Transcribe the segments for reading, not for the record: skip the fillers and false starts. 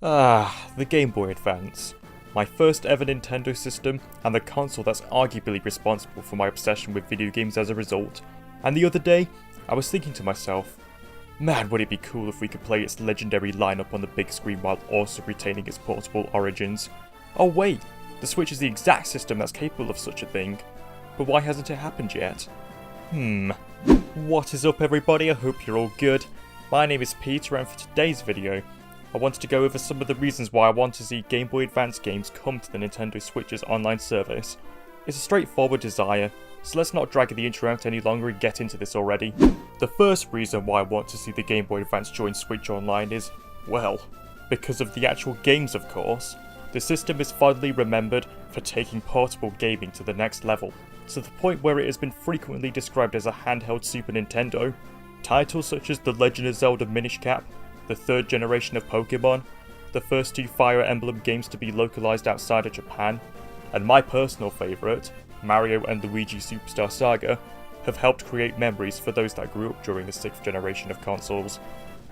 The Game Boy Advance. My first ever Nintendo system, and the console that's arguably responsible for my obsession with video games as a result. And the other day, I was thinking to myself, man, would it be cool if we could play its legendary lineup on the big screen while also retaining its portable origins. Oh wait, the Switch is the exact system that's capable of such a thing. But why hasn't it happened yet? What is up everybody, I hope you're all good. My name is Peter, and for today's video, I wanted to go over some of the reasons why I want to see Game Boy Advance games come to the Nintendo Switch's online service. It's a straightforward desire, so let's not drag the intro out any longer and get into this already. The first reason why I want to see the Game Boy Advance join Switch Online is, well, because of the actual games of course. The system is fondly remembered for taking portable gaming to the next level, to the point where it has been frequently described as a handheld Super Nintendo. Titles such as The Legend of Zelda Minish Cap, the third generation of Pokemon, the first two Fire Emblem games to be localized outside of Japan, and my personal favourite, Mario and Luigi Superstar Saga, have helped create memories for those that grew up during the 6th generation of consoles.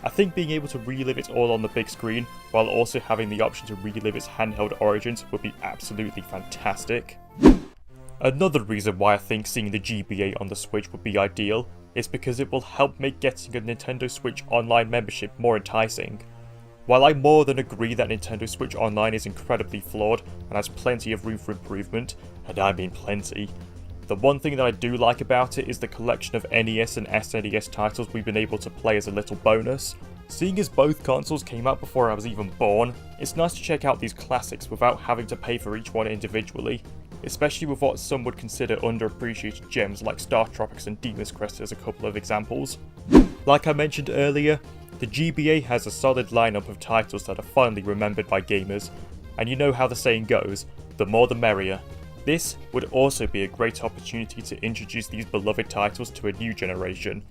I think being able to relive it all on the big screen, while also having the option to relive its handheld origins, would be absolutely fantastic. Another reason why I think seeing the GBA on the Switch would be ideal is because it will help make getting a Nintendo Switch Online membership more enticing. While I more than agree that Nintendo Switch Online is incredibly flawed and has plenty of room for improvement, and I mean plenty, the one thing that I do like about it is the collection of NES and SNES titles we've been able to play as a little bonus. Seeing as both consoles came out before I was even born, it's nice to check out these classics without having to pay for each one individually, especially with what some would consider underappreciated gems like Star Tropics and Demon's Crest as a couple of examples. Like I mentioned earlier, the GBA has a solid lineup of titles that are fondly remembered by gamers, and you know how the saying goes, the more the merrier. This would also be a great opportunity to introduce these beloved titles to a new generation,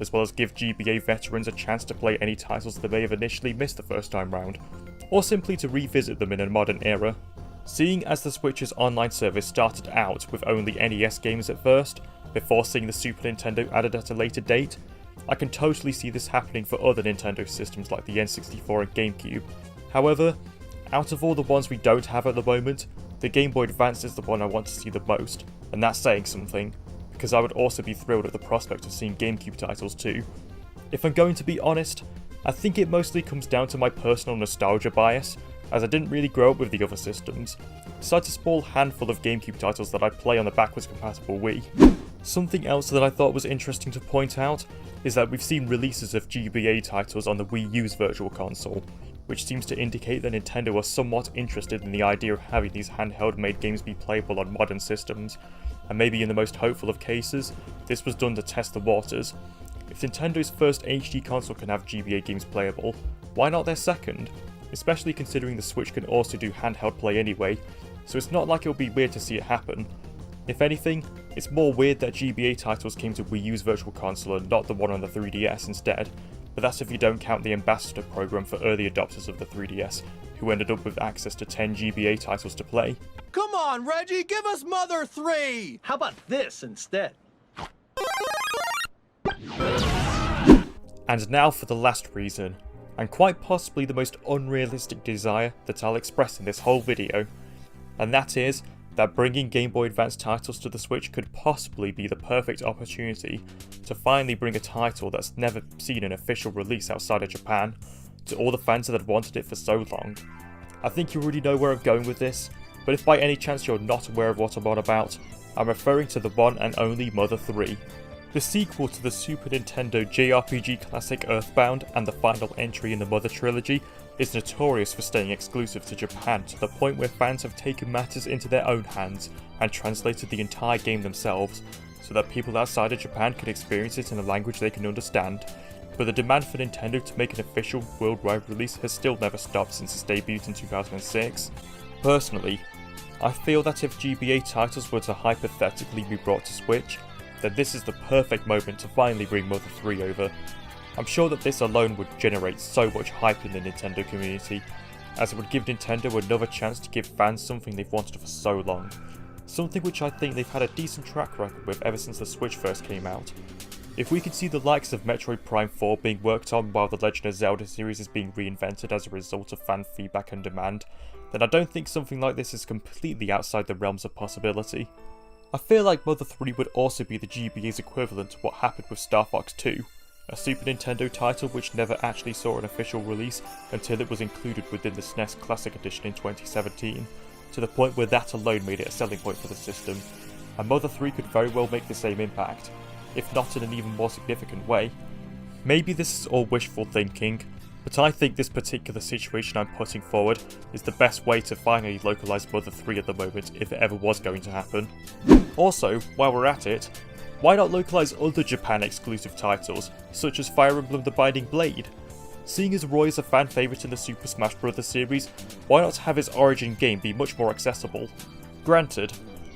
as well as give GBA veterans a chance to play any titles they may have initially missed the first time round, or simply to revisit them in a modern era. Seeing as the Switch's online service started out with only NES games at first, before seeing the Super Nintendo added at a later date, I can totally see this happening for other Nintendo systems like the N64 and GameCube. However, out of all the ones we don't have at the moment, the Game Boy Advance is the one I want to see the most, and that's saying something, because I would also be thrilled at the prospect of seeing GameCube titles too. If I'm going to be honest, I think it mostly comes down to my personal nostalgia bias, as I didn't really grow up with the other systems, besides a small handful of GameCube titles that I play on the backwards compatible Wii. Something else that I thought was interesting to point out is that we've seen releases of GBA titles on the Wii U's Virtual Console, which seems to indicate that Nintendo are somewhat interested in the idea of having these handheld-made games be playable on modern systems, and maybe in the most hopeful of cases, this was done to test the waters. If Nintendo's first HD console can have GBA games playable, why not their second? Especially considering the Switch can also do handheld play anyway, so it's not like it'll be weird to see it happen. If anything, it's more weird that GBA titles came to Wii U's Virtual Console and not the one on the 3DS instead, but that's if you don't count the Ambassador program for early adopters of the 3DS, who ended up with access to 10 GBA titles to play. Come on, Reggie, give us Mother 3! How about this instead? And now for the last reason, and quite possibly the most unrealistic desire that I'll express in this whole video, and that is that bringing Game Boy Advance titles to the Switch could possibly be the perfect opportunity to finally bring a title that's never seen an official release outside of Japan to all the fans that had wanted it for so long. I think you already know where I'm going with this, but if by any chance you're not aware of what I'm on about, I'm referring to the one and only Mother 3. The sequel to the Super Nintendo JRPG classic Earthbound and the final entry in the Mother trilogy is notorious for staying exclusive to Japan to the point where fans have taken matters into their own hands and translated the entire game themselves so that people outside of Japan can experience it in a language they can understand. But the demand for Nintendo to make an official worldwide release has still never stopped since its debut in 2006. Personally, I feel that if GBA titles were to hypothetically be brought to Switch, then this is the perfect moment to finally bring Mother 3 over. I'm sure that this alone would generate so much hype in the Nintendo community, as it would give Nintendo another chance to give fans something they've wanted for so long, something which I think they've had a decent track record with ever since the Switch first came out. If we could see the likes of Metroid Prime 4 being worked on while the Legend of Zelda series is being reinvented as a result of fan feedback and demand, then I don't think something like this is completely outside the realms of possibility. I feel like Mother 3 would also be the GBA's equivalent to what happened with Star Fox 2, a Super Nintendo title which never actually saw an official release until it was included within the SNES Classic Edition in 2017, to the point where that alone made it a selling point for the system, and Mother 3 could very well make the same impact, if not in an even more significant way. Maybe this is all wishful thinking, but I think this particular situation I'm putting forward is the best way to finally localise Mother 3 at the moment if it ever was going to happen. Also, while we're at it, why not localise other Japan exclusive titles, such as Fire Emblem The Binding Blade? Seeing as Roy is a fan favourite in the Super Smash Bros. Series, why not have his origin game be much more accessible? Granted,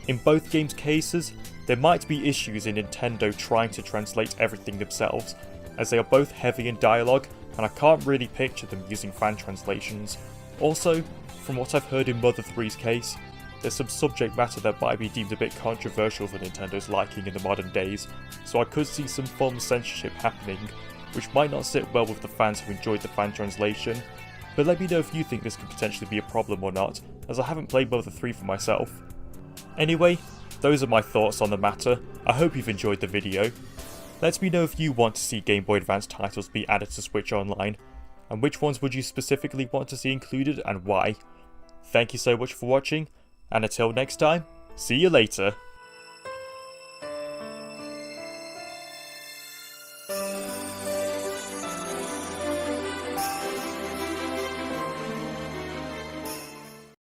in both games' cases, there might be issues in Nintendo trying to translate everything themselves, as they are both heavy in dialogue and I can't really picture them using fan translations. Also, from what I've heard in Mother 3's case, there's some subject matter that might be deemed a bit controversial for Nintendo's liking in the modern days, so I could see some form of censorship happening, which might not sit well with the fans who enjoyed the fan translation, but let me know if you think this could potentially be a problem or not, as I haven't played Mother 3 for myself. Anyway, those are my thoughts on the matter. I hope you've enjoyed the video. Let me know if you want to see Game Boy Advance titles be added to Switch Online, and which ones would you specifically want to see included and why. Thank you so much for watching, and until next time, see you later.